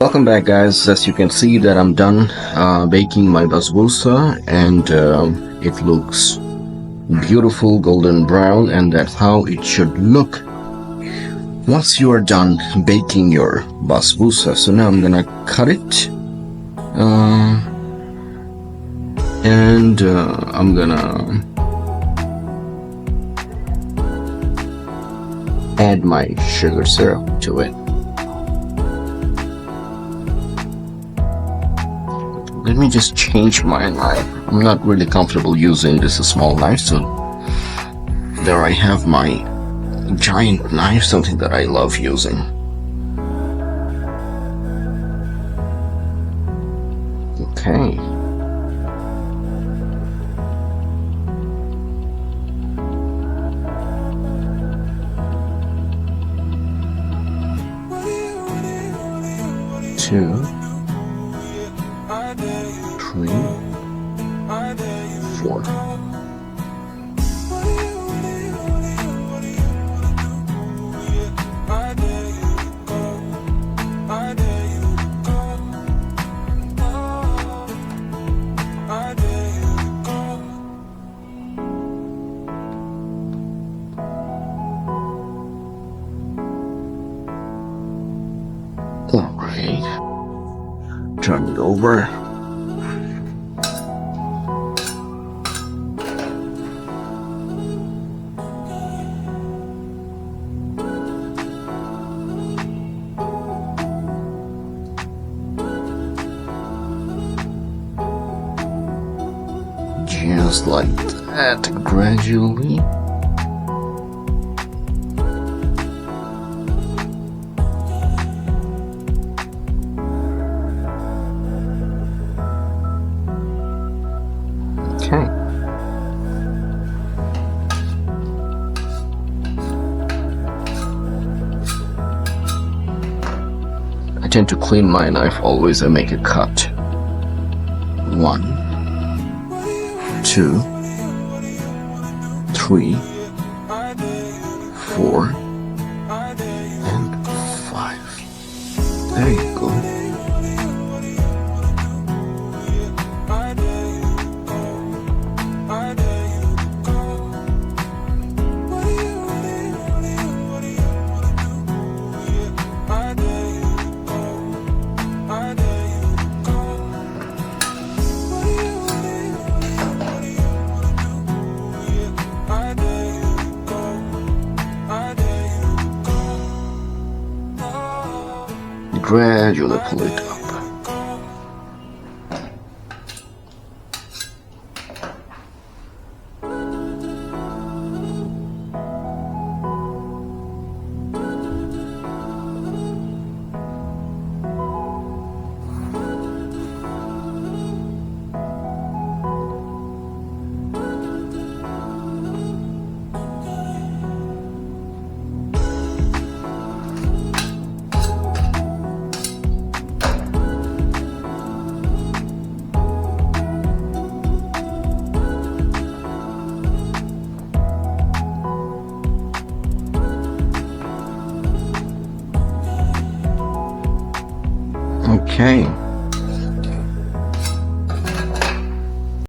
Welcome back, guys. As you can see that I'm done baking my basbousa, and it looks beautiful golden brown, and that's how it should look once you are done baking your basbousa. So now I'm gonna cut it and I'm gonna add my sugar syrup to it. Let me just change my knife. I'm not really comfortable using this small knife, so there I have my giant knife, something that I love using. Okay. Two, 3, 4. All right, turn it over. Just like that, gradually. Okay. I tend to clean my knife always and make a cut. 1, 2, 3, 4, and 5. There you go. Gradually pull it up. Okay.